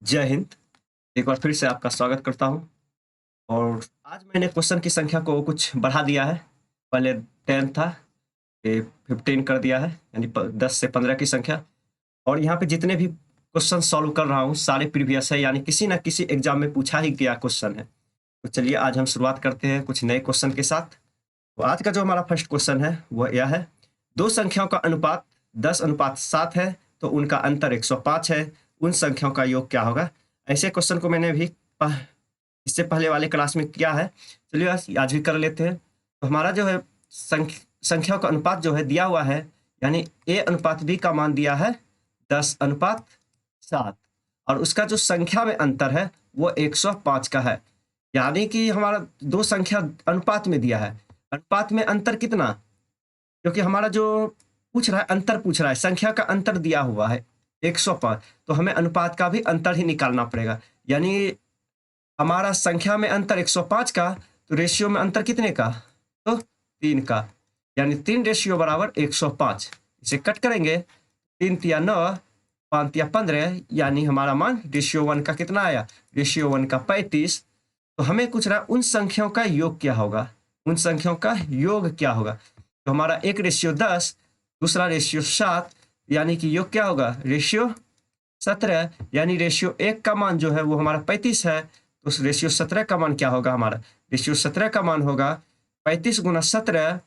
जय हिंद। एक बार फिर से आपका स्वागत करता हूँ और आज मैंने क्वेश्चन की संख्या को कुछ बढ़ा दिया है। पहले 10 था, ये 15 कर दिया है, यानी 10 से 15 की संख्या। और यहाँ पे जितने भी क्वेश्चन सॉल्व कर रहा हूँ सारे प्रीवियस है, यानी किसी ना किसी एग्जाम में पूछा ही गया क्वेश्चन है। तो चलिए आज हम शुरुआत करते हैं कुछ नए क्वेश्चन के साथ। तो आज का जो हमारा फर्स्ट क्वेश्चन है वह यह है, दो संख्याओं का अनुपात 10:7 है तो उनका अंतर 105 है, उन संख्याओं का योग क्या होगा। ऐसे क्वेश्चन को मैंने भी इससे पहले वाले क्लास में किया है। चलिए आज भी कर लेते हैं। तो हमारा जो है संख्याओं का अनुपात जो है दिया हुआ है, यानी ए अनुपात बी का मान दिया है 10:7 और उसका जो संख्या में अंतर है वो 105 का है। यानी कि हमारा दो संख्या अनुपात में दिया है, अनुपात में अंतर कितना, क्योंकि हमारा जो पूछ रहा है अंतर पूछ रहा है, संख्या का अंतर दिया हुआ है 105, तो हमें अनुपात का भी अंतर ही निकालना पड़ेगा। यानी हमारा संख्या में अंतर 105 का, तो रेशियो में अंतर कितने का, तो 3 का, यानी 3 रेशियो बराबर 105। इसे कट करेंगे, 3 तिया 9, 5 तिया 15, यानी हमारा मान रेशियो 1 का कितना आया, रेशियो 1 का 35। तो हमें पूछ रहा है उन संख्याओं का योग क्या होगा, उन संख्याओं का योग क्या होगा। तो हमारा एक रेशियो 10, दूसरा रेशियो 7, यानी कि योग क्या होगा, रेशियो 17, यानी रेशियो 1 का मान जो है वो हमारा 35 है, तो उस रेशियो 17 का मान क्या होगा, हमारा रेशियो 17 का मान होगा 35 गुना 17,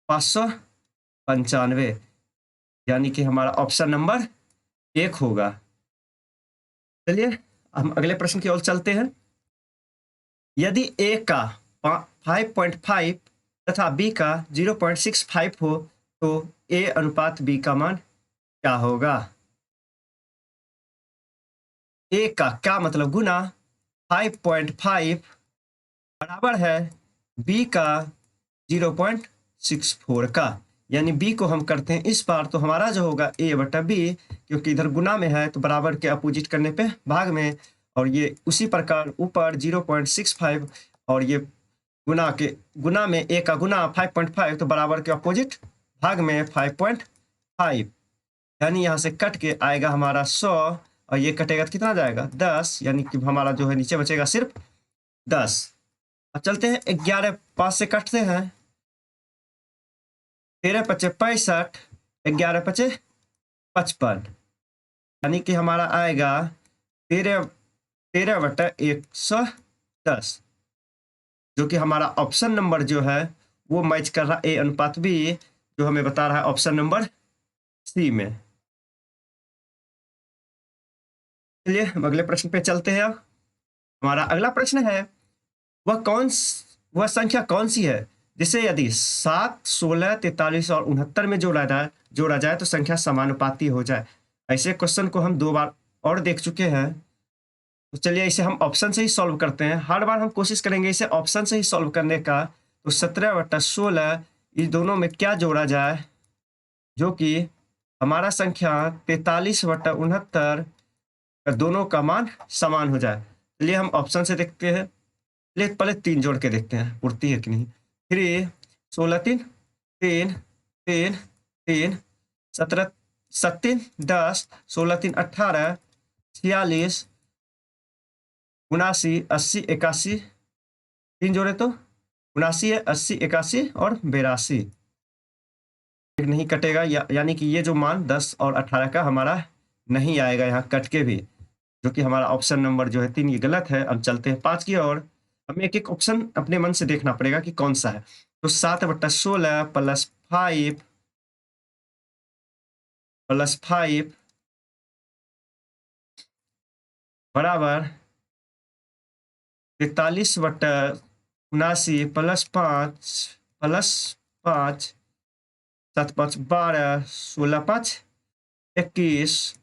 595, यानी कि हमारा ऑप्शन नंबर 1 होगा। चलिए हम अगले प्रश्न की ओर चलते हैं। यदि ए का 5.5 तथा बी का 0.65 हो तो ए अनुपात बी का मान क्या होगा। ए का क्या मतलब गुना 5.5 बराबर है बी का 0.64 का, यानी बी को हम करते हैं इस बार, तो हमारा जो होगा ए बटा बी, क्योंकि इधर गुना में है तो बराबर के अपोजिट करने पे भाग में, और ये उसी प्रकार ऊपर 0.65 और ये गुना में ए का गुना 5.5 तो बराबर के अपोजिट भाग में 5.5, यानी यहाँ से कट के आएगा हमारा 100 और ये कटेगा तो कितना जाएगा 10, यानी कि हमारा जो है नीचे बचेगा सिर्फ 10। अब चलते हैं 11 5 से कटते हैं, 13 पचे 65, 11 पचे 55, यानी कि हमारा आएगा 13/110, जो कि हमारा ऑप्शन नंबर जो है वो मैच कर रहा ए अनुपात बी, जो हमें बता रहा है ऑप्शन नंबर सी में। चलिए हम अगले प्रश्न पे चलते हैं। अब हमारा अगला प्रश्न है, वह संख्या कौन सी है जिसे यदि 7, 16, 43 और 69 में जोड़ा जाए तो संख्या समानुपाती हो जाए। ऐसे क्वेश्चन को हम 2 बार और देख चुके हैं, तो चलिए इसे हम ऑप्शन से ही सॉल्व करते हैं। हर बार हम कोशिश करेंगे इसे ऑप्शन से ही सॉल्व करने का। तो 17/16 इस दोनों में क्या जोड़ा जाए जो कि हमारा संख्या 43/69 दोनों का मान समान हो जाए। चलिए हम ऑप्शन से देखते हैं, पहले 3 जोड़ के देखते हैं पूर्ति है कि नहीं। 3 16 3 3 3 3 17 7 10 16 3 18 46 79 80 81, 3 जोड़े तो 79 है, 80 81 और 82, एक नहीं कटेगा, यानी कि ये जो मान 10 और 18 का हमारा नहीं आएगा यहाँ कट के भी, जो कि हमारा ऑप्शन नंबर जो है 3 ये गलत है। अब चलते हैं 5 की ओर। हमें एक एक ऑप्शन अपने मन से देखना पड़ेगा कि कौन सा है। तो 7/16 +5 बराबर 43/79 +5 7 5 12 16 5 21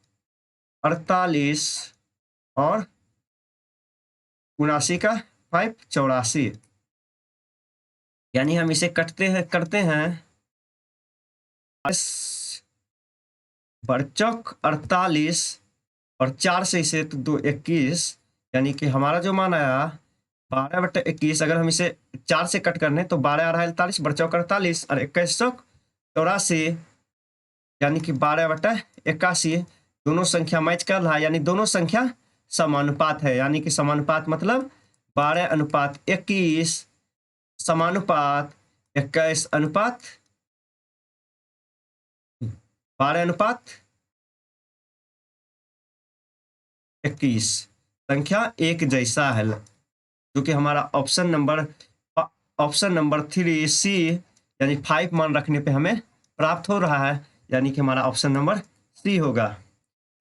48 और 79 का 5 84, यानी हम इसे करते हैं बरचौक 48 और 4 से इसे तो 2 21, यानी कि हमारा जो मान आया 12/21। अगर हम इसे 4 से कट करने तो 12 आ रहा है 48, बरचौक 48 और 21 चौक 84, यानी कि 12/81 दोनों संख्या मैच कर रहा है, यानी दोनों संख्या समानुपात है, यानी कि समानुपात मतलब 12:21 समानुपात 12:21 संख्या एक जैसा है, जो कि हमारा ऑप्शन नंबर 3C यानी 5 मान रखने पे हमें प्राप्त हो रहा है, यानी कि हमारा ऑप्शन नंबर सी होगा।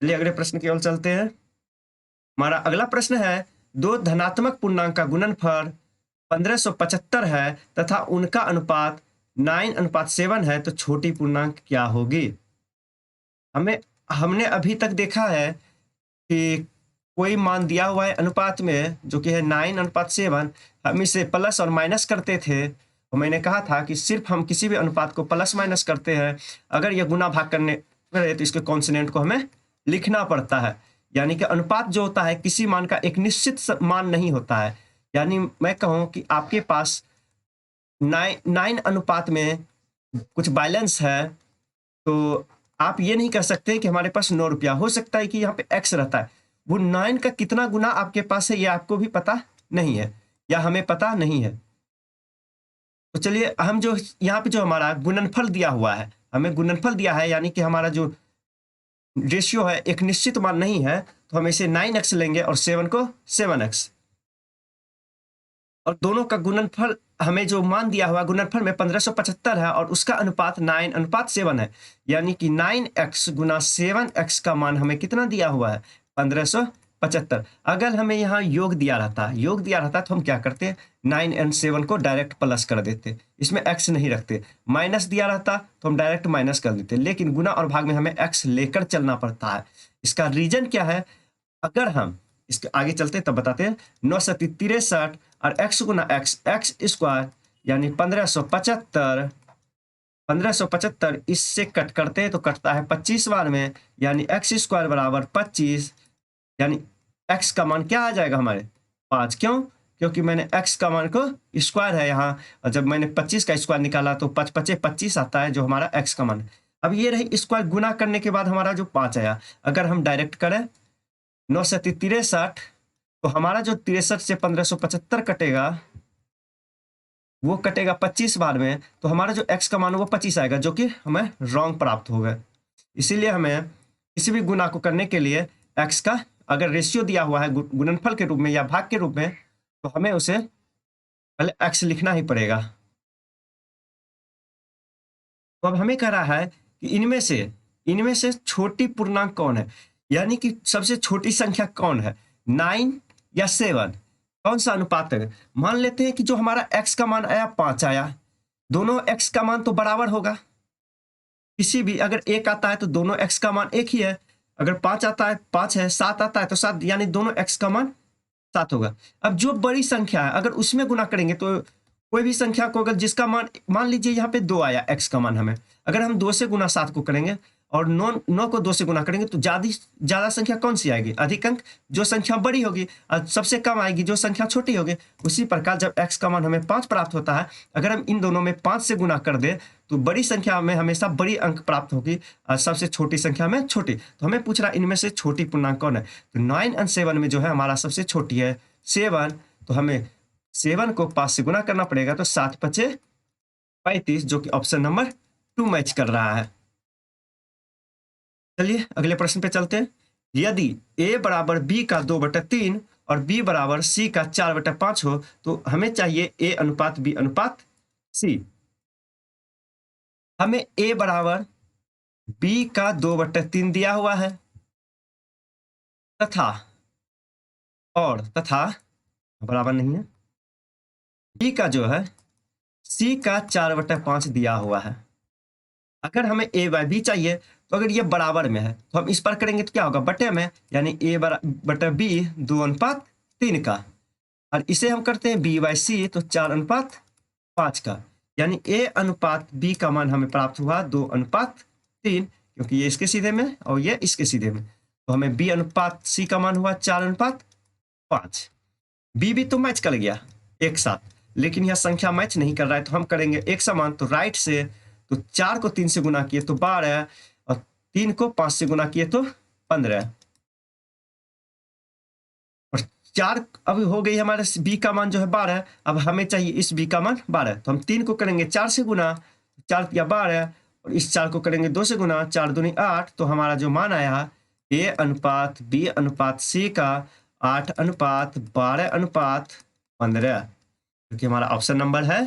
चलिए अगले प्रश्न की ओर चलते हैं। हमारा अगला प्रश्न है, दो धनात्मक पूर्णांक का गुणनफल 1575 है तथा उनका अनुपात 9:7 है, तो छोटी पूर्णांक क्या होगी? हमने अभी तक देखा है कि कोई मान दिया हुआ है अनुपात में जो कि है 9:7, हम इसे प्लस और माइनस करते थे। और मैंने कहा था कि सिर्फ हम किसी भी अनुपात को प्लस माइनस करते हैं, अगर ये गुना भाग करने करे तो इसके कॉन्सोनेंट को हमें लिखना पड़ता है। यानी कि अनुपात जो होता है किसी मान का एक निश्चित मान नहीं होता है। यानी मैं कहूँ कि आपके पास 9 अनुपात में कुछ बैलेंस है, तो आप ये नहीं कह सकते कि हमारे पास 9 रुपया। हो सकता है कि यहाँ पे एक्स रहता है, वो 9 का कितना गुना आपके पास है ये आपको भी पता नहीं है या हमें पता नहीं है। तो चलिए हम जो यहाँ पे जो हमारा गुणनफल दिया हुआ है, हमें गुणनफल दिया है, यानी कि हमारा जो रेशियो है एक निश्चित मान नहीं है, तो हम इसे 9x लेंगे और 7 को 7x, और दोनों का गुणनफल हमें जो मान दिया हुआ गुणनफल में 1575 है और उसका अनुपात 9:7 है, यानी कि 9x गुना 7x का मान हमें कितना दिया हुआ है? 1575। अगर हमें यहाँ योग दिया रहता तो हम क्या करते? 9 और 7 को डायरेक्ट प्लस कर देते, इसमें x नहीं रखते। माइनस दिया रहता तो हम डायरेक्ट माइनस कर देते, लेकिन गुना और भाग में हमें x लेकर चलना पड़ता है। इसका रीजन क्या है? अगर हम इसके आगे चलते तब बताते हैं। 963 और x गुना x स्क्वायर यानी 1575 इससे कट करते हैं तो कटता है 25 बार में, यानी x स्क्वायर बराबर 25, यानी x का मान क्या आ जाएगा हमारे? 5। क्यों? क्योंकि मैंने x का मान को स्क्वायर है यहाँ, और जब मैंने 25 का स्क्वायर निकाला तो 5 5 25 आता है, जो हमारा x का मान है। अब ये रही स्क्वायर गुना करने के बाद हमारा जो 5 आया। अगर हम डायरेक्ट करें 963, तो हमारा जो 63 से 1575 कटेगा वो कटेगा 25 बार में, तो हमारा जो x का मान वो 25 आएगा, जो कि हमें रॉन्ग प्राप्त होगा। इसीलिए हमें किसी भी गुना को करने के लिए x का अगर रेशियो दिया हुआ है गुणनफल के रूप में या भाग के रूप में, तो हमें उसे पहले x लिखना ही पड़ेगा। तो अब हमें कह रहा है कि इनमें से छोटी पूर्णांक कौन है, यानी कि सबसे छोटी संख्या कौन है, 9 या 7? कौन सा अनुपात है? मान लेते हैं कि जो हमारा x का मान आया 5 आया, दोनों x का मान तो बराबर होगा। किसी भी अगर 1 आता है तो दोनों x का मान एक ही है, अगर 5 आता है 5 है, 7 आता है तो 7, यानी दोनों x का मान 7 होगा। अब जो बड़ी संख्या है अगर उसमें गुना करेंगे तो कोई भी संख्या को अगर जिसका मान लीजिए यहाँ पे 2 आया x का मान, हमें अगर हम 2 से गुना 7 को करेंगे और 9 को 2 से गुना करेंगे तो ज्यादा संख्या कौन सी आएगी? अधिक अंक जो संख्या बड़ी होगी, और सबसे कम आएगी जो संख्या छोटी होगी। उसी प्रकार जब x का मान हमें 5 प्राप्त होता है, अगर हम इन दोनों में 5 से गुना कर दें तो बड़ी संख्या में हमेशा बड़ी अंक प्राप्त होगी और सबसे छोटी संख्या में छोटी। तो हमें पूछ रहा इनमें से छोटी पूर्णांक कौन है? तो 9 और 7 में जो है हमारा सबसे छोटी है 7, तो हमें 7 को 5 से गुना करना पड़ेगा, तो 7 5 35, जो कि ऑप्शन नंबर 2 मैच कर रहा है। चलिए अगले प्रश्न पे चलते हैं। यदि a बराबर b का 2/3 और b बराबर c का 4/5 हो, तो हमें चाहिए a अनुपात b अनुपात c। हमें a बराबर b का 2/3 दिया हुआ है तथा बराबर नहीं है, b का जो है c का 4/5 दिया हुआ है। अगर हमें a बाय b चाहिए, तो अगर ये बराबर में है तो हम इस पर करेंगे तो क्या होगा? बटे में, यानी a बटा b 2:3 का, और इसे हम करते हैं b बाय c तो 4:5 का, यानी a अनुपात b का मान हमें प्राप्त हुआ 2:3, क्योंकि ये इसके सीधे में और ये इसके सीधे में, तो हमें b अनुपात c का मान हुआ 4:5। b भी तो मैच कर गया एक साथ, लेकिन यह संख्या मैच नहीं कर रहा है, तो हम करेंगे एक समान। तो राइट से तो 4 को 3 से गुना किए तो 12, और 3 को 5 से गुना किए तो 15। 4 अब हो गई हमारे b का मान जो है 12, अब हमें चाहिए इस b का मान 12, तो हम 3 को करेंगे 4 से गुना, 4 या 12, और इस 4 को करेंगे 2 से गुना, 4 दूनी 8, तो हमारा जो मान आया a अनुपात b अनुपात c का 8 अनुपात 12 अनुपात 15, क्योंकि हमारा ऑप्शन नंबर है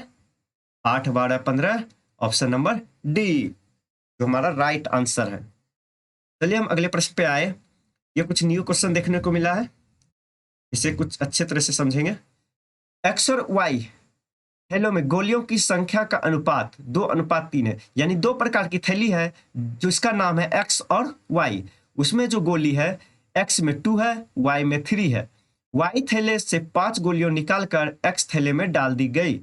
8, 12, 15, ऑप्शन नंबर डी जो हमारा राइट आंसर है। चलिए हम अगले प्रश्न पे आए। ये कुछ न्यू क्वेश्चन देखने को मिला है, इसे कुछ अच्छे तरह से समझेंगे। एक्स और वाई थैलों में गोलियों की संख्या का अनुपात 2:3 है, यानी 2 प्रकार की थैली है जिसका नाम है एक्स और वाई। उसमें जो गोली है एक्स में 2 है, वाई में 3 है। वाई थैले से 5 गोलियों निकालकर एक्स थैले में डाल दी गई।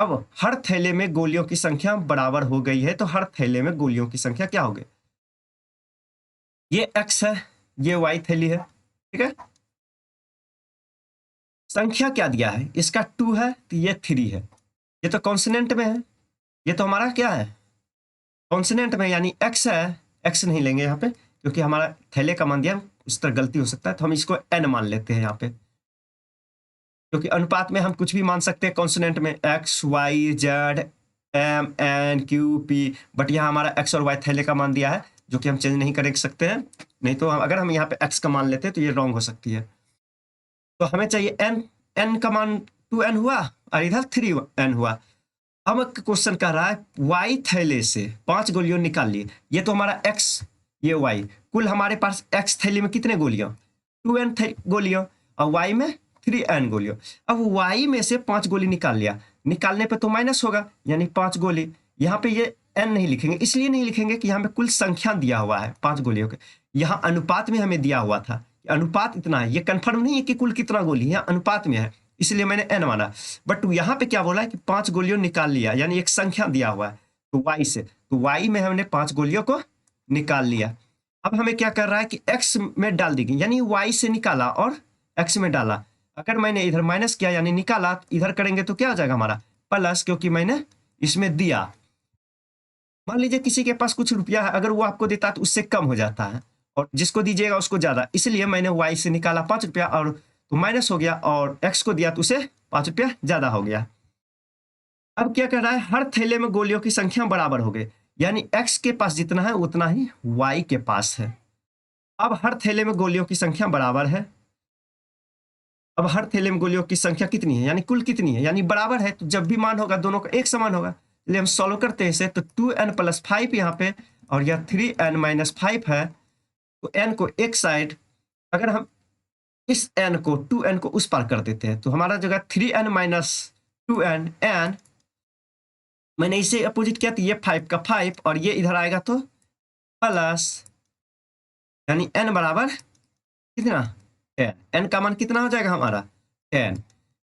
अब हर थैले में गोलियों की संख्या बराबर हो गई है, तो हर थैले में गोलियों की संख्या क्या होगी? ये एक्स है, ये वाई थैली है, ठीक है। संख्या क्या दिया है? इसका 2 है तो ये 3 है। ये तो कॉन्सोनेंट में है, ये तो हमारा क्या है? कॉन्सोनेंट में, यानी एक्स है। एक्स नहीं लेंगे यहाँ पे क्योंकि हमारा थैले का मान दिया, उस तरह गलती हो सकता है, तो हम इसको एन मान लेते हैं यहाँ पे, क्योंकि अनुपात में हम कुछ भी मान सकते हैं कॉन्सोनेंट में, X Y Z M N Q P, but यहाँ हमारा एक्स और वाई थैले का मान दिया है जो कि हम चेंज नहीं कर सकते हैं। नहीं तो अगर हम यहाँ पे एक्स का मान लेते हैं तो ये रॉन्ग हो सकती है। तो हमें चाहिए एन, एन का मान 2n हुआ और इधर 3n हुआ। अब क्वेश्चन कह रहा है वाई थैले से 5 गोलियों निकाल लिए। ये तो हमारा एक्स, ये वाई, कुल हमारे पास एक्स थैली में कितने गोलियां? 2n गोलियां, और वाई में 3n गोलियां। अब वाई में से 5 गोली निकाल लिया, निकालने पे तो माइनस होगा, यानी 5 गोली। यहाँ पे ये n नहीं लिखेंगे, इसलिए नहीं लिखेंगे कि यहाँ पे कुल संख्या दिया हुआ है 5 गोलियों के, यहाँ अनुपात में हमें दिया हुआ था, अनुपात इतना है। ये कंफर्म नहीं है कि कुल कितना गोली है, अनुपात में है, इसलिए मैंने n माना। बट यहाँ पे क्या बोला है कि 5 गोलियों निकाल लिया, यानी एक संख्या दिया हुआ है तो y से, तो y में हमने 5 गोलियों को निकाल लिया। अब हमें क्या कर रहा है कि x में डाल दी गई, यानी y से निकाला और x में डाला। अगर मैंने इधर माइनस किया यानी निकाला, इधर करेंगे तो क्या हो जाएगा हमारा प्लस, क्योंकि मैंने इसमें दिया। मान लीजिए किसी के पास कुछ रुपया है, अगर वो आपको देता है तो उससे कम हो जाता है, और जिसको दीजिएगा उसको ज्यादा, इसलिए मैंने y से निकाला 5 रुपया और तो माइनस हो गया, और x को दिया तो उसे 5 रुपया ज्यादा हो गया। अब क्या कर रहा है, हर थैले में गोलियों की संख्या बराबर हो गई, यानी x के पास जितना है उतना ही y के पास है। अब हर थैले में गोलियों की संख्या बराबर है। अब हर थैले में गोलियों की संख्या कितनी है, यानी कुल कितनी है, यानी बराबर है, तो जब भी मान होगा दोनों का एक समान होगा। चलिए हम सॉल्व करते हैं इसे, तो 2n + 5 यहाँ पे, और यह 3n - 5 है, तो n को एक साइड, अगर हम इस n को 2n को उस पार कर देते हैं तो हमारा जगह 3n - 2n n, मैंने इसे अपोजिट किया तो ये 5 का 5, और ये इधर आएगा तो प्लस, यानी n बराबर कितना 10। n का मान कितना हो जाएगा हमारा 10।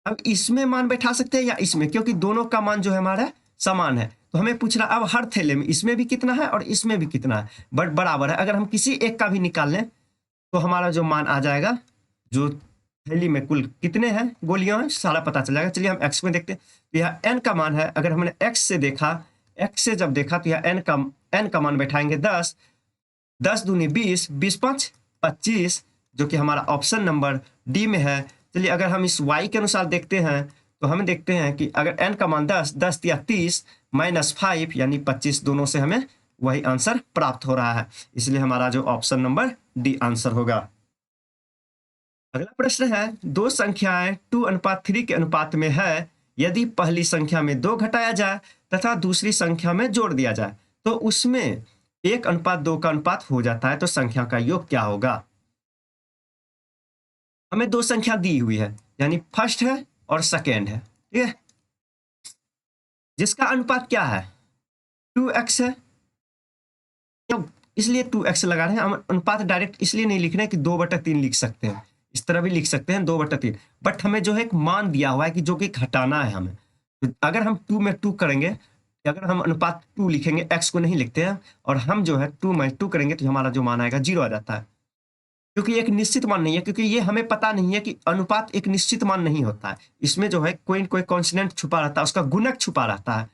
अब इसमें मान बैठा सकते हैं या इसमें, क्योंकि दोनों का मान जो है हमारा समान है, तो हमें पूछ रहा अब हर थैले में इसमें भी कितना है और इसमें भी कितना है, बट बराबर है। अगर हम किसी एक का भी निकाल लें तो हमारा जो मान आ जाएगा, जो थैली में कुल कितने हैं गोलियां हैं सारा पता चल जाएगा। चलिए हम x में देखते हैं, तो यह n का मान है। अगर हमने x से देखा, x से जब देखा तो यह n का मान बैठाएंगे 10, 10 दूनी 20, 20 5 25, जो कि हमारा ऑप्शन नंबर डी में है। चलिए अगर हम इस y के अनुसार देखते हैं तो हम देखते हैं कि अगर n का मान 10, 10 या 30 -5 यानी 25, दोनों से हमें वही आंसर प्राप्त हो रहा है, इसलिए हमारा जो ऑप्शन नंबर डी आंसर होगा। अगला प्रश्न है, दो संख्याएं 2:3 के अनुपात में है। यदि पहली संख्या में 2 घटाया जाए तथा दूसरी संख्या में जोड़ दिया जाए तो उसमें 1:2 का अनुपात हो जाता है, तो संख्या का योग क्या होगा? हमें दो संख्या दी हुई है, यानी फर्स्ट है और सेकेंड है, ठीक है, जिसका अनुपात क्या है 2x है, इसलिए 2x लगा रहे हैं। हम अनुपात डायरेक्ट इसलिए नहीं लिख रहे हैं कि 2/3 लिख सकते हैं, इस तरह भी लिख सकते हैं 2/3, बट हमें जो है एक मान दिया हुआ है कि जो कि घटाना है हमें। तो अगर हम 2 में 2 करेंगे, अगर हम अनुपात 2 लिखेंगे, x को नहीं लिखते हैं, और हम जो है 2 में 2 करेंगे तो हमारा जो मान आएगा 0 आ जाता है, क्योंकि एक निश्चित मान नहीं है, क्योंकि ये हमें पता नहीं है कि अनुपात एक निश्चित मान नहीं होता है, इसमें जो है कोई कोई कॉन्स्टेंट छुपा रहता है, उसका गुणक छुपा रहता है,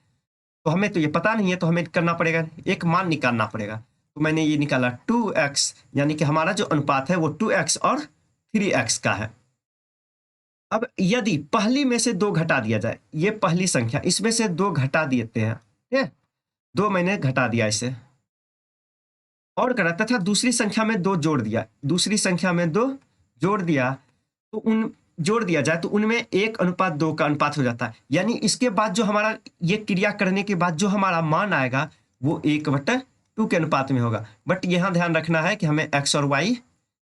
तो हमें तो ये पता नहीं है, तो हमें करना पड़ेगा, एक मान निकालना पड़ेगा। तो मैंने ये निकाला 2x, यानी कि हमारा जो अनुपात है वो 2x और 3x का है। अब यदि पहली में से 2 घटा दिया जाए, ये पहली संख्या, इसमें से 2 घटा देते हैं, ठीक है? 2 मैंने घटा दिया इसे और करा तथा दूसरी संख्या में 2 जोड़ दिया, दूसरी संख्या में 2 जोड़ दिया, तो उन जोड़ दिया जाए तो उनमें 1:2 का अनुपात हो जाता है। यानी इसके बाद जो हमारा ये क्रिया करने के बाद जो हमारा मान आएगा वो 1/2 के अनुपात में होगा। बट यहाँ ध्यान रखना है कि हमें x और y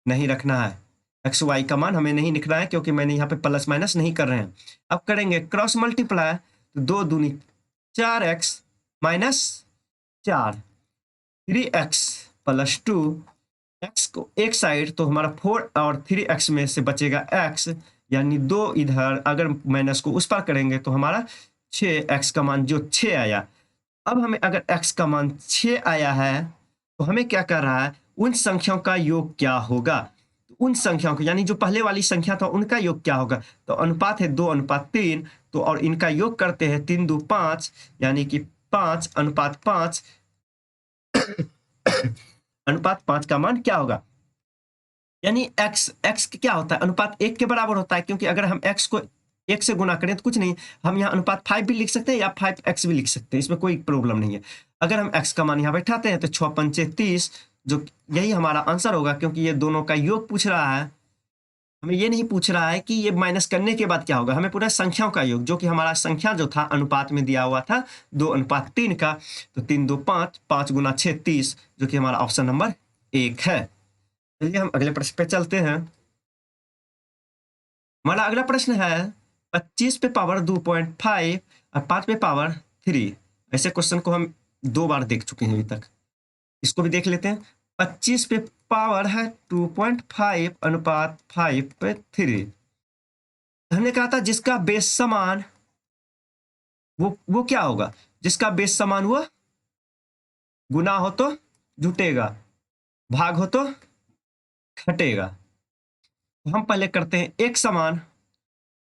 नहीं रखना है, एक्स वाई का मान हमें नहीं लिखना है क्योंकि मैंने यहाँ पे प्लस माइनस नहीं कर रहे हैं। अब करेंगे क्रॉस मल्टीप्लाई, तो 2 दूनी 4x minus 4, 3x plus 2, x को एक साइड तो हमारा 4 और 3x में से बचेगा x, यानी 2 इधर, अगर माइनस को उस पर करेंगे तो हमारा 6x का मान जो 6 आया। अब हमें अगर x का मान 6 आया है तो हमें क्या कर रहा है, उन संख्याओं का योग क्या होगा, उन संख्याओं को, यानी जो पहले वाली संख्या था उनका योग क्या होगा, तो अनुपात है 2:3, तो और इनका योग करते हैं 3 2 5, यानी कि 5:5 अनुपात 5 का मान क्या होगा, यानी x क्या होता है, अनुपात 1 के बराबर होता है, क्योंकि अगर हम x को 1 से गुना करें तो कुछ नहीं, हम यहाँ अनुपात 5 भी लिख सकते हैं या 5x भी लिख सकते हैं, इसमें कोई प्रॉब्लम नहीं है। अगर हम x का मान यहाँ बैठाते हैं तो 6×5 = 30, जो यही हमारा आंसर होगा, क्योंकि ये दोनों का योग पूछ रहा है, हमें ये नहीं पूछ रहा है कि ये माइनस करने के बाद क्या होगा, हमें पूरा संख्याओं का योग, जो कि हमारा संख्या जो था अनुपात में दिया हुआ था 2:3 का, तो 3 2 5, 5 × 6 = 30, जो कि हमारा ऑप्शन नंबर 1 है। चलिए हम अगले प्रश्न पे चलते हैं। हमारा अगला प्रश्न है 25 पे पावर 2.5 और 5 पे पावर 3। ऐसे क्वेश्चन को हम 2 बार देख चुके हैं अभी तक, इसको भी देख लेते हैं। 25 पे पावर है 2.5 अनुपात 5/3। हमने कहा था जिसका बेस समान वो क्या होगा, जिसका बेस समान वो गुना हो तो जुटेगा, भाग हो तो घटेगा। हम पहले करते हैं एक समान,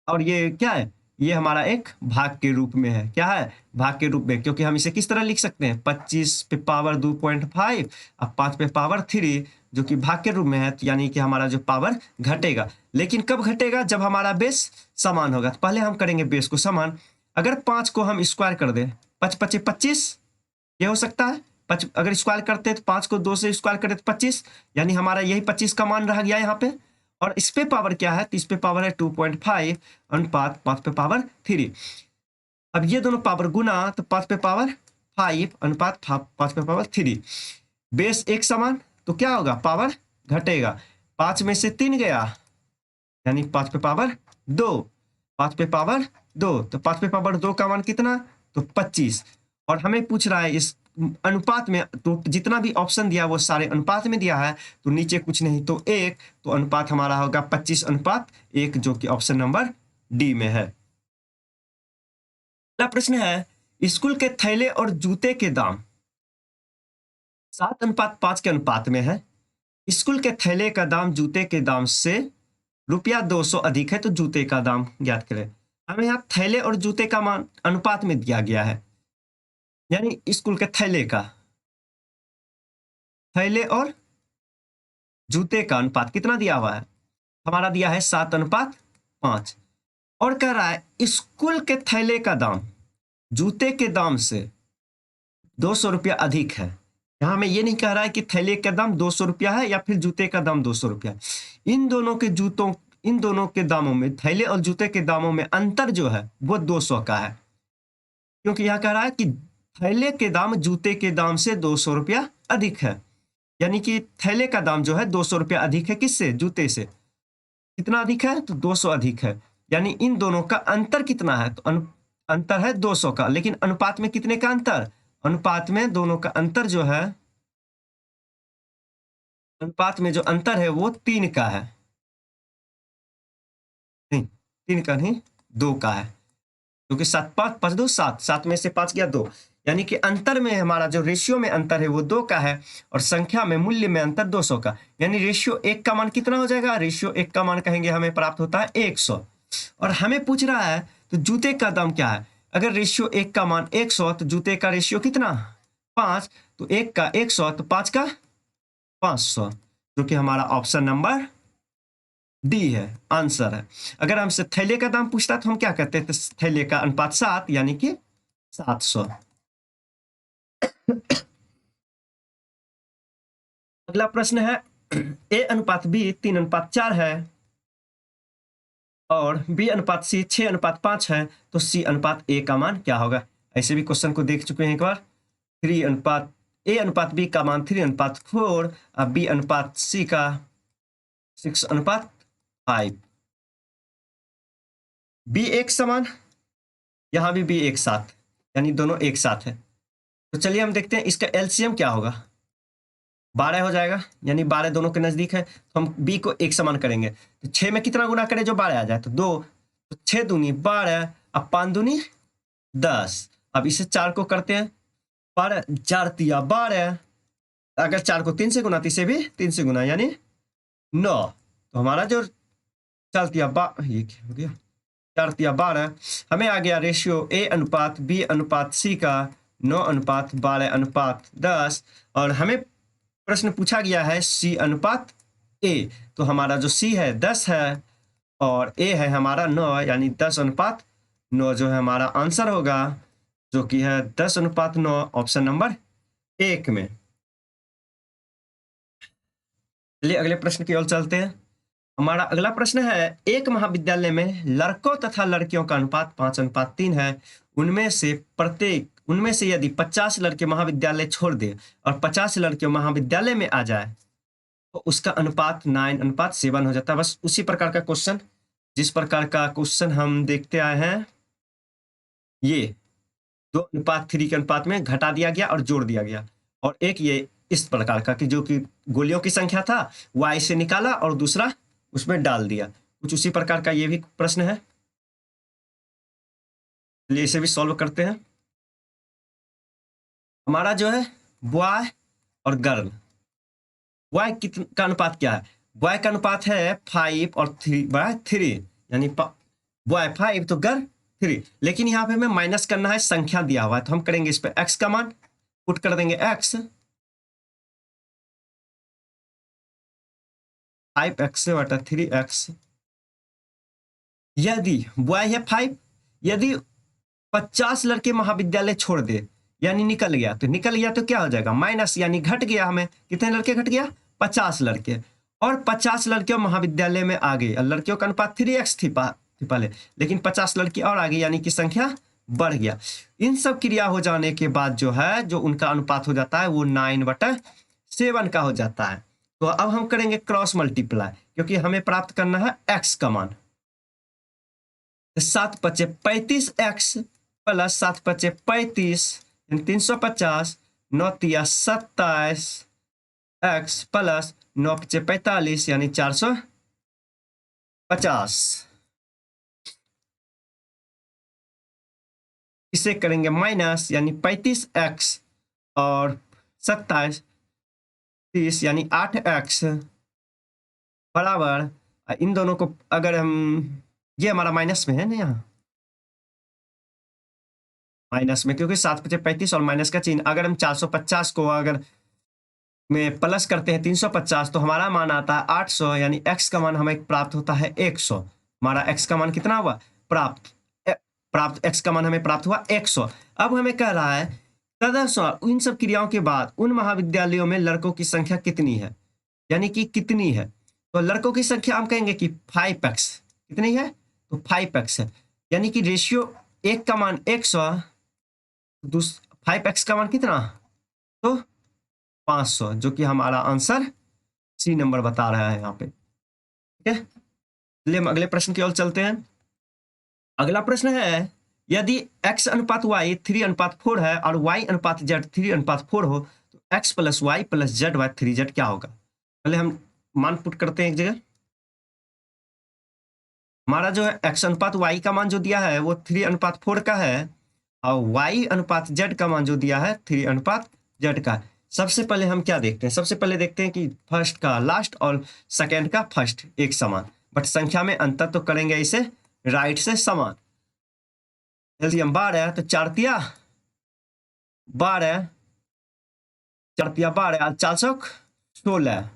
और ये क्या है, ये हमारा एक भाग के रूप में है, क्या है, भाग के रूप में, क्योंकि हम इसे किस तरह लिख सकते हैं, 25 पे पावर 2.5 और 5 पे पावर 3, जो कि भाग के रूप में है, तो यानी कि हमारा जो पावर घटेगा। लेकिन कब घटेगा, जब हमारा बेस समान होगा। तो पहले हम करेंगे बेस को समान। अगर 5 को हम स्क्वायर कर दें, 5 × 5 = 25, ये हो सकता है। अगर स्क्वायर करते हैं तो 5 को 2 से स्क्वायर करें तो 25, यानी हमारा यही 25 का मान रह गया यहाँ पे। और इस पे पावर क्या है, तो इस पे पावर है 2.5 अनुपात 5 पे पावर 3। अब ये दोनों पावर गुना, तो 5 पे पावर 5 अनुपात 5 पे पावर 3। बेस एक समान तो क्या होगा, पावर घटेगा। 5 में से 3 गया, यानी 5 पे पावर 2, 5 पे पावर 2, तो 5 पे पावर 2 का मान कितना, तो 25। और हमें पूछ रहा है इस अनुपात में, तो जितना भी ऑप्शन दिया वो सारे अनुपात में दिया है, तो नीचे कुछ नहीं तो 1, तो अनुपात हमारा होगा 25:1, जो कि ऑप्शन नंबर डी में है। अगला प्रश्न है स्कूल के थैले और जूते के दाम 7:5 के अनुपात में है। स्कूल के थैले का दाम जूते के दाम से ₹200 अधिक है, तो जूते का दाम ज्ञात करें। हमें यहाँ थैले और जूते का मान अनुपात में दिया गया है, यानी स्कूल के थैले का, थैले और जूते का अनुपात कितना दिया हुआ है, हमारा दिया है 7:5। और कह रहा है स्कूल के थैले का दाम जूते के दाम से ₹200 अधिक है। यहाँ में ये नहीं कह रहा है कि थैले का दाम ₹200 है या फिर जूते का दाम ₹200। इन दोनों के दामों में, थैले और जूते के दामों में अंतर जो है वो 200 का है, क्योंकि यहाँ कह रहा है कि थैले के दाम जूते के दाम से ₹200 अधिक है, यानी कि थैले का दाम जो है ₹200 अधिक है, किससे, जूते से। कितना अधिक है, तो 200 अधिक है, यानी इन दोनों का अंतर कितना है, तो अंतर है 200 का। लेकिन अनुपात में कितने का अंतर, अनुपात में दोनों का अंतर जो है, अनुपात में जो अंतर है वो 3 का है, नहीं 3 का नहीं, 2 का है, क्योंकि 7 5 5 2 7, 7 में से 5 गया 2, यानी कि अंतर में हमारा जो रेशियो में अंतर है वो 2 का है, और संख्या में, मूल्य में अंतर 200 का, यानी रेशियो 1 का मान कितना हो जाएगा, रेशियो 1 का मान कहेंगे हमें प्राप्त होता है 100। और हमें पूछ रहा है तो जूते का दाम क्या है, अगर रेशियो 1 का मान 100, तो जूते का रेशियो कितना 5, तो 1 का 100, तो 5 का 500, जो कि हमारा ऑप्शन नंबर डी है, आंसर है। अगर हमसे थैले का दाम पूछता तो हम क्या कहते थे? थैले का अनुपात 7 यानी कि 700। अगला प्रश्न है ए अनुपात बी 3:4 है और बी अनुपात सी 6:5 है, तो सी अनुपात ए का मान क्या होगा? ऐसे भी क्वेश्चन को देख चुके हैं एक बार। ए अनुपात बी का मान 3:4 और बी अनुपात सी का 6:5। बी एक समान, यहाँ भी बी एक साथ, यानी दोनों एक साथ है। तो चलिए हम देखते हैं इसका एलसीएम क्या होगा। 12 हो जाएगा, यानी 12 दोनों के नजदीक है, तो हम बी को एक समान करेंगे। तो 6 में कितना गुना करें जो 12 आ जाए? तो 2, तो 6 दूनी 12, अब 5 दूनी 10। अब इसे 4 को करते हैं, 12 4 तिया 12, अगर 4 को 3 से गुना तो इसे भी 3 से गुना, यानी 9। तो हमारा जो चलती ये क्या हो गया, 4 तिया 12, हमें आ गया रेशियो ए अनुपात बी अनुपात सी का 9:12:10। और हमें प्रश्न पूछा गया है सी अनुपात ए, तो हमारा जो सी है 10 है और ए है हमारा 9, यानी 10:9 जो है हमारा आंसर होगा, जो कि है 10:9, ऑप्शन नंबर 1 में। चलिए अगले प्रश्न की ओर चलते हैं। हमारा अगला प्रश्न है एक महाविद्यालय में लड़कों तथा लड़कियों का अनुपात 5:3 है। उनमें से यदि 50 लड़के महाविद्यालय छोड़ दे और 50 लड़के महाविद्यालय में आ जाए तो उसका अनुपात 9:7 हो जाता है। बस उसी प्रकार का क्वेश्चन, जिस प्रकार का क्वेश्चन हम देखते आए हैं, ये 2:3 के अनुपात में घटा दिया गया और जोड़ दिया गया। और एक ये इस प्रकार का कि जो कि गोलियों की संख्या था y से निकाला और दूसरा उसमें डाल दिया, कुछ उसी प्रकार का ये भी प्रश्न है। चलिए इसे भी सॉल्व करते हैं। हमारा जो है बॉय और गर्ल, बॉय का अनुपात क्या है? बॉय का अनुपात है 5 और 3/3, यानी बॉय 5 तो गर्ल 3। लेकिन यहाँ पे हमें माइनस करना है, संख्या दिया हुआ है, तो हम करेंगे इस पे x का मान पुट कर देंगे, x 5x/3x। यदि बॉय है 5, यदि 50 लड़के महाविद्यालय छोड़ दे, यानी निकल गया, तो निकल गया तो क्या हो जाएगा? माइनस, यानी घट गया। हमें कितने लड़के घट गया? 50 लड़के। और 50 लड़के महाविद्यालय में आ गए, लड़कियों का अनुपात 3x थी पहले, लेकिन 50 लड़की और आ गई, यानी कि संख्या बढ़ गया। इन सब क्रिया हो जाने के बाद जो है, जो उनका अनुपात हो जाता है वो 9/7 का हो जाता है। तो अब हम करेंगे क्रॉस मल्टीप्लाई, क्योंकि हमें प्राप्त करना है x का मान। 7×5 = 35x प्लस 7×5 = 350, 9×3 = 27x प्लस 9×5 = 45, यानी 450। इसे करेंगे माइनस, यानी 35x और 27 30, यानी 8x बराबर, इन दोनों को अगर हम, ये हमारा माइनस में है ना, यहाँ माइनस में, क्योंकि 7×35 और माइनस का चिन्ह, अगर हम 450 को अगर में प्लस करते हैं 350, तो हमारा मान आता है 800, यानी x का मान हमें प्राप्त होता है 100। हमारा x का मान कितना हुआ? प्राप्त x का मान हमें प्राप्त हुआ 100। अब हमें कह रहा है तदनुसार इन सब क्रियाओं के बाद उन महाविद्यालयों में लड़कों की संख्या कितनी है, यानी कि कितनी है। तो लड़कों की संख्या हम कहेंगे कि 5x। कितनी है? तो 5x है, यानी कि रेशियो एक का मान 100, 5x का मान कितना? तो 500, जो कि हमारा आंसर सी नंबर बता रहा है यहाँ पे। ठीक है, चलिए हम अगले प्रश्न की ओर चलते हैं। अगला प्रश्न है यदि x अनुपात y 3:4 है और y अनुपात z 3:4 हो, तो x + y + z/3z क्या होगा? पहले हम मान पुट करते हैं एक जगह। हमारा जो है x अनुपात y का मान जो दिया है वो 3:4 का है, और y अनुपात z का मान जो दिया है 3:z का है। सबसे पहले हम क्या देखते हैं? सबसे पहले देखते हैं कि फर्स्ट का लास्ट और सेकेंड का फर्स्ट एक समान, बट संख्या में अंतर, तो करेंगे इसे राइट से समान। एलसीएम 12, तो 4×12, 4×12 416।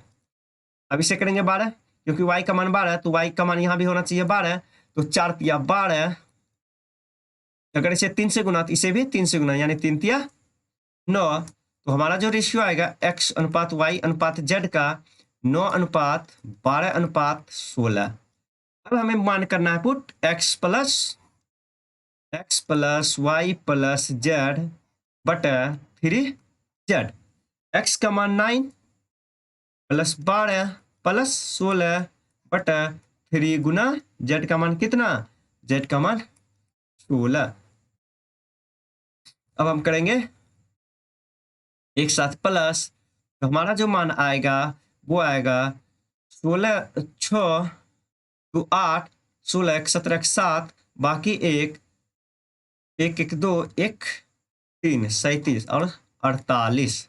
अब इसे करेंगे 12, क्योंकि y का मान 12 है, तो y का मान यहाँ भी होना चाहिए 12। तो 4 तिया 12, अगर इसे 3 से गुना तो इसे भी 3 से गुना, यानी 3 तिया 9। तो हमारा जो रेशियो आएगा x अनुपात y अनुपात z का 9 अनुपात 12 अनुपात 16। अब हमें मान करना है put x plus Y plus Z बटा 3z। x का मान 9 प्लस 12 प्लस 16 बटा 3 गुना z का मान कितना, z का मान 16। अब हम करेंगे एक साथ प्लस, तो हमारा जो मान आएगा वो आएगा 16 6 तो 8, 16 1 17 1 7, बाकी 1 1 1 2 1 3 37 और 48,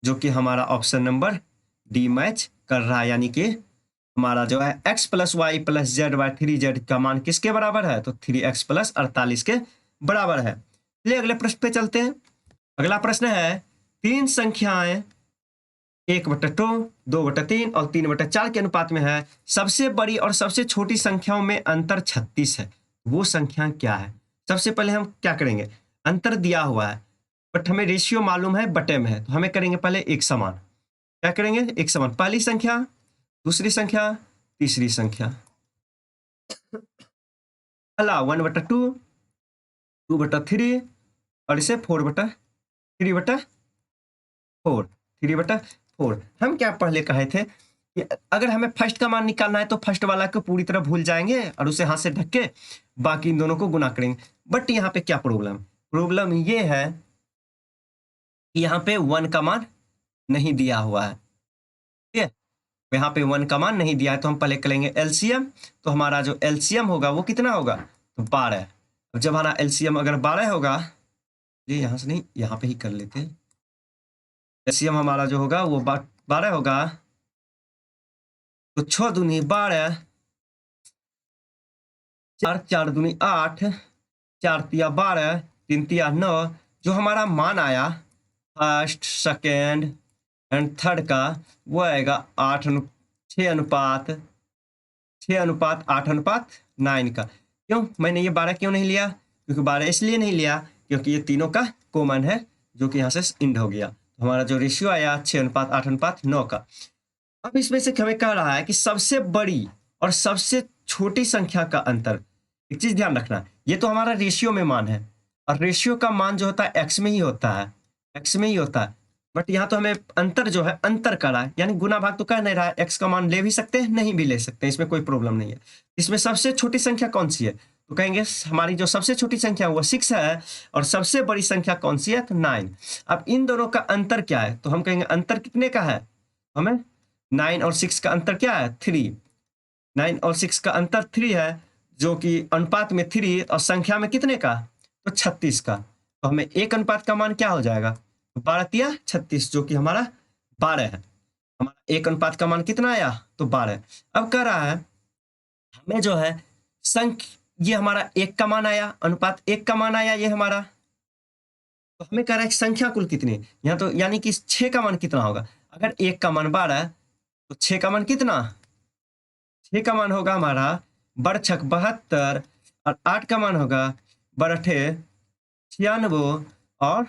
जो कि हमारा ऑप्शन नंबर डी मैच कर रहा है। यानी कि हमारा जो है x plus Y plus Z by 3z का मान किसके बराबर है, तो 3x प्लस 48 के बराबर है। चलिए अगले प्रश्न पे चलते हैं। अगला प्रश्न है, तीन संख्याएं 1/2, 2/3 और 3/4 के अनुपात में है। सबसे बड़ी और सबसे छोटी संख्याओं में अंतर 36 है। वो संख्या क्या है? सबसे पहले हम क्या करेंगे, अंतर दिया हुआ है बट हमें रेशियो मालूम है बटे में है, तो हमें करेंगे पहले एक समान। क्या करेंगे, एक समान, पहली संख्या, दूसरी संख्या, तीसरी संख्या। पहला 1/2, 2/3 और इसे 3/4। हम क्या पहले कहे थे कि अगर हमें फर्स्ट का मान निकालना है तो फर्स्ट वाला को पूरी तरह भूल जाएंगे और उसे हाथ से ढक के बाकी इन दोनों को गुना करेंगे। बट यहाँ पे क्या प्रॉब्लम ये है कि यहाँ पे 1 का मान नहीं दिया हुआ है। ठीक है, यहाँ पे 1 का मान नहीं दिया है, तो हम पहले करेंगे एलसीएम। तो हमारा जो एलसीएम होगा वो कितना होगा, तो 12। अब जब हमारा एलसीएम अगर 12 होगा, ये यहाँ से नहीं यहाँ पे ही कर लेते हैं। एलसीएम हमारा जो होगा वो 12 होगा, तो 6 दूनी 12, 4 4 दूनी 8, 4 तिया 12, 3 तिया 9। जो हमारा मान आया फर्स्ट सेकेंड एंड थर्ड का वो आएगा 6 अनुपात 8:9 का। क्यों मैंने ये 12 क्यों नहीं लिया, क्योंकि 12 इसलिए नहीं लिया क्योंकि ये तीनों का कॉमन है, जो कि यहाँ से इंड हो गया। तो हमारा जो रेशियो आया 6:8:9 का। अब इसमें से हमें कह रहा है कि सबसे बड़ी और सबसे छोटी संख्या का अंतर। एक चीज ध्यान रखना, ये तो हमारा रेशियो में मान है और रेशियो का मान जो होता है एक्स में ही होता है, बट यहाँ तो हमें अंतर जो है अंतर करा है, यानी गुना भाग तो कह नहीं रहा है। एक्स का मान ले भी सकते हैं, नहीं भी ले सकते हैं, इसमें कोई प्रॉब्लम नहीं है। इसमें सबसे छोटी संख्या कौन सी है, तो कहेंगे हमारी जो सबसे छोटी संख्या है वो 6 है और सबसे बड़ी संख्या कौन सी है, तो 9। अब इन दोनों का अंतर क्या है, तो हम कहेंगे अंतर कितने का है, हमें 9 और 6 का अंतर क्या है, 3। 9 और 6 का अंतर 3 है, जो कि अनुपात में 3 और संख्या में कितने का, तो 36 का। तो हमें एक अनुपात का मान क्या हो जाएगा, 12 तिया 36, जो कि हमारा 12 है। हमारा एक अनुपात का मान कितना आया, तो 12। अब कह रहा है हमें जो है ये हमारा 1 का मान आया, अनुपात 1 का मान आया ये हमारा। तो हमें कह रहा है संख्या कुल कितनी, यहाँ तो यानी कि 6 का मान कितना होगा। अगर 1 का मान 12 तो 6 का मान कितना, 6 का मान होगा हमारा 12×6 72 और 8 का मान होगा 12×8 96 और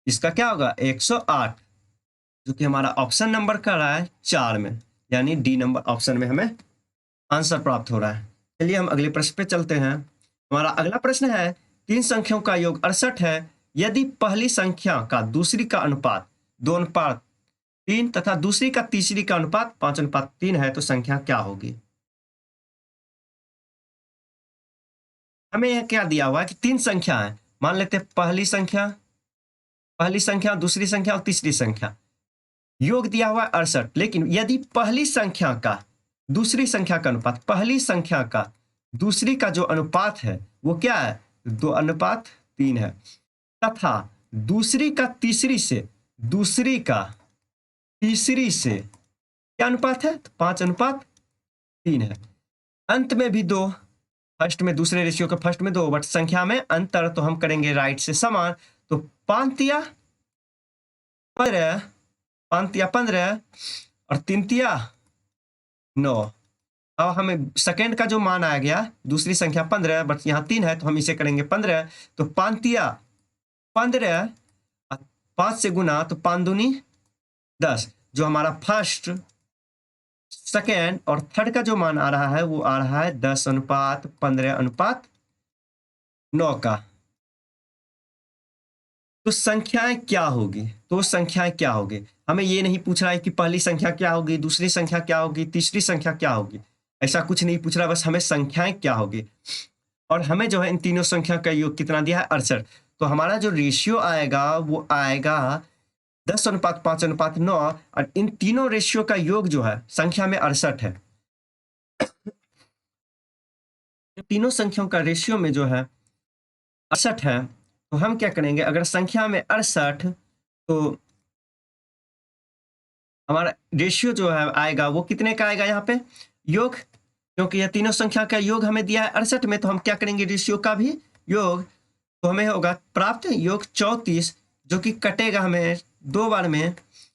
इसका क्या होगा 108, जो कि हमारा ऑप्शन नंबर का रहा है 4 में, यानी डी नंबर ऑप्शन में हमें आंसर प्राप्त हो रहा है। चलिए हम अगले प्रश्न पे चलते हैं। हमारा अगला प्रश्न है, 3 संख्याओं का योग 68 है। यदि पहली संख्या का दूसरी का अनुपात 2:3 तथा दूसरी का तीसरी का अनुपात 5:3 है, तो संख्या क्या होगी। हमें यह क्या दिया हुआ है कि 3 संख्या है, मान लेते हैं पहली संख्या, दूसरी संख्या और तीसरी संख्या। योग दिया हुआ है 68, लेकिन यदि पहली संख्या का दूसरी संख्या का अनुपात, पहली संख्या का दूसरी का जो अनुपात है वो क्या है, 2:3 है, तथा दूसरी का तीसरी से क्या अनुपात है, तो 5:3 है। अंत में भी 2, फर्स्ट में दूसरे रेशियो के फर्स्ट में 2, बट संख्या में अंतर, तो हम करेंगे राइट से समान। तो 5 तिया 15 और 3 तिया 9। अब हमें सेकेंड का जो मान आ गया, दूसरी संख्या 15, बट यहाँ 3 है तो हम इसे करेंगे 15। तो 5 तिया 15, 5 से गुना तो 5 दूनी 10। जो हमारा फर्स्ट, सेकेंड और थर्ड का जो मान आ रहा है वो आ रहा है 10:15:9 का। तो संख्याएं क्या होगी? तो संख्याएं क्या होगी? हमें ये नहीं पूछ रहा है कि पहली संख्या क्या होगी, दूसरी संख्या क्या होगी, तीसरी संख्या क्या होगी, ऐसा कुछ नहीं पूछ रहा, बस हमें संख्याएं क्या होगी। और हमें जो है इन तीनों संख्या का योग कितना दिया है? 68। तो हमारा जो रेशियो आएगा वो आएगा 10:5:9, और इन तीनों रेशियो का योग जो है संख्या में 68 है। तीनों संख्याओं का रेशियो में जो है 68 है, तो हम क्या करेंगे, अगर संख्या में 68 तो हमारा रेशियो जो है आएगा वो कितने का आएगा यहाँ पे? योग, क्योंकि यह तीनों संख्या का योग हमें दिया है 68 में, तो हम क्या करेंगे, रेशियो का भी योग। तो हमें होगा प्राप्त योग 34, जो कि कटेगा हमें 2 बार में,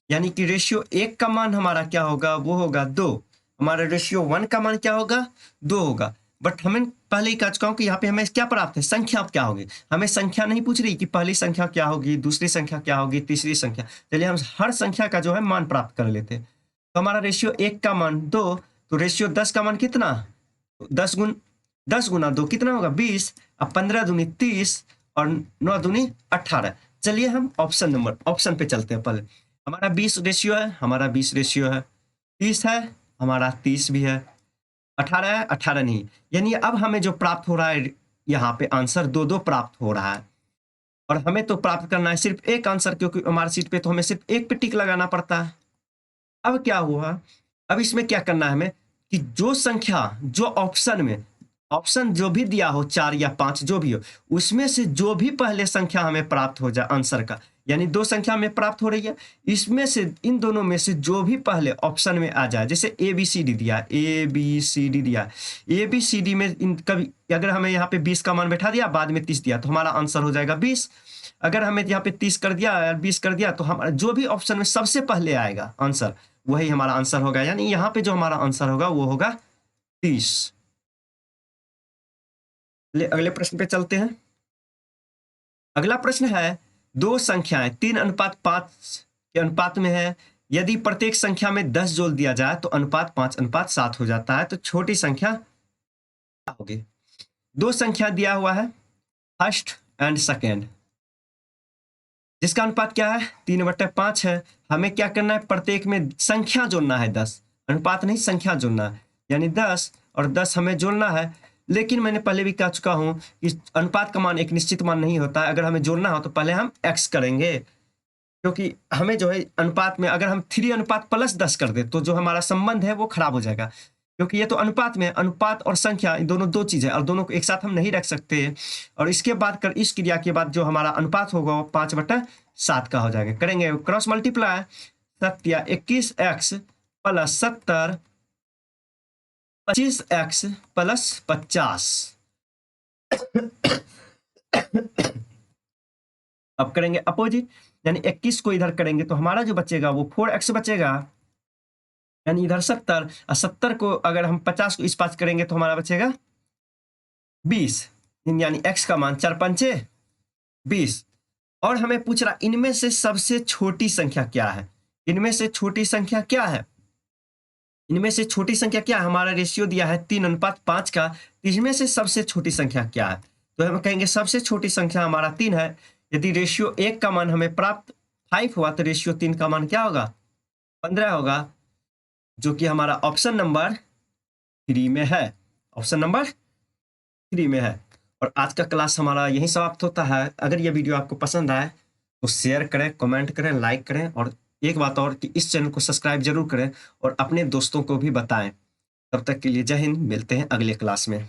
यानी कि रेशियो 1 का मान हमारा क्या होगा, वो होगा 2। हमारा रेशियो 1 का मान क्या होगा? 2 होगा। बट हमें पहले ही कह चुका हूँ कि यहाँ पे हमें क्या प्राप्त है? संख्या क्या होगी। हमें संख्या नहीं पूछ रही कि पहली संख्या क्या होगी, दूसरी संख्या क्या होगी, तीसरी संख्या। चलिए हम हर संख्या का जो है मान प्राप्त कर लेते हैं। तो हमारा रेशियो 1 का मान 2, तो रेशियो 10 का मान कितना? 10 गुना 2 कितना होगा? 20। अब 15 दूनी 30 और 9 दूनी 18। चलिए हम ऑप्शन पे चलते हैं। पहले हमारा 20 रेशियो है, हमारा 20 रेशियो है, 30 है, हमारा 30 भी है, 18 है, 18 नहीं। यानी अब हमें जो प्राप्त हो रहा है यहाँ पे आंसर 2-2 प्राप्त हो रहा है, और हमें तो प्राप्त करना है सिर्फ एक आंसर, क्योंकि हमारे सीट पे तो हमें सिर्फ एक पे टिक लगाना पड़ता है। अब क्या हुआ, अब इसमें क्या करना है हमें कि जो संख्या, जो ऑप्शन जो भी दिया हो 4 या 5 जो भी हो, उसमें से जो भी पहले संख्या हमें प्राप्त हो जाए आंसर का, यानी 2 संख्या में प्राप्त हो रही है, इसमें से इन दोनों में से जो भी पहले ऑप्शन में आ जाए, जैसे ABCD दिया, ABCD दिया, ABCD में इन कभी अगर हमें यहाँ पे 20 का मान बैठा दिया, बाद में 30 दिया, तो हमारा आंसर हो जाएगा 20। अगर हमें यहाँ पे 30 कर दिया या 20 कर दिया, तो हमारा जो भी ऑप्शन में सबसे पहले आएगा आंसर, वही हमारा आंसर होगा। यानी यहाँ पे जो हमारा आंसर होगा वो होगा 30। अगले प्रश्न पे चलते हैं। अगला प्रश्न है, दो संख्याएं 3:5 के अनुपात में है। यदि प्रत्येक संख्या में 10 जोड़ दिया जाए तो अनुपात 5:7 हो जाता है। तो छोटी संख्या क्या होगी? दो संख्या दिया हुआ है, फर्स्ट एंड सेकेंड, जिसका अनुपात क्या है? 3/5 है। हमें क्या करना है? प्रत्येक में संख्या जोड़ना है 10, अनुपात नहीं, संख्या जोड़ना है, यानी 10 और 10 हमें जोड़ना है। लेकिन मैंने पहले भी कह चुका हूं कि अनुपात का मान एक निश्चित मान नहीं होता है। अगर हमें जोड़ना हो तो पहले हम x करेंगे, क्योंकि हमें जो है अनुपात में अगर हम 3:10 कर दे तो जो हमारा संबंध है वो खराब हो जाएगा, क्योंकि ये तो अनुपात में, अनुपात और संख्या दोनों दो चीज़ है, और दोनों को एक साथ हम नहीं रख सकते। और इसके बाद इस क्रिया के बाद जो हमारा अनुपात होगा वो 5/7 का हो जाएगा। करेंगे क्रॉस मल्टीप्लाई, 7 या 21x प्लस 70, 25x प्लस 50। अब करेंगे अपोजिट, यानी 21 को इधर करेंगे तो हमारा जो बचेगा वो 4x बचेगा, यानी इधर 70, और 70 को अगर हम 50 को इस पास करेंगे तो हमारा बचेगा 20, यानी x का मान 4×5 = 20। और हमें पूछ रहा इनमें से सबसे छोटी संख्या क्या है? इनमें से छोटी संख्या क्या है? इनमें से छोटी संख्या क्या है? हमारा रेशियो दिया है 3:5 का, इसमें से सबसे छोटी संख्या क्या है? तो हम कहेंगे सबसे छोटी संख्या हमारा 3 है। यदि रेशियो 1 का मान हमें प्राप्त 5 हुआ तो रेशियो 3 का मान क्या होगा? 15 होगा, जो कि हमारा ऑप्शन नंबर 3 में है। ऑप्शन नंबर 3 में है। और आज का क्लास हमारा यहीं समाप्त होता है। अगर यह वीडियो आपको पसंद आए तो शेयर करें, कमेंट करें, लाइक करें, और एक बात और कि इस चैनल को सब्सक्राइब जरूर करें और अपने दोस्तों को भी बताएं। तब तक के लिए जय हिंद, मिलते हैं अगले क्लास में।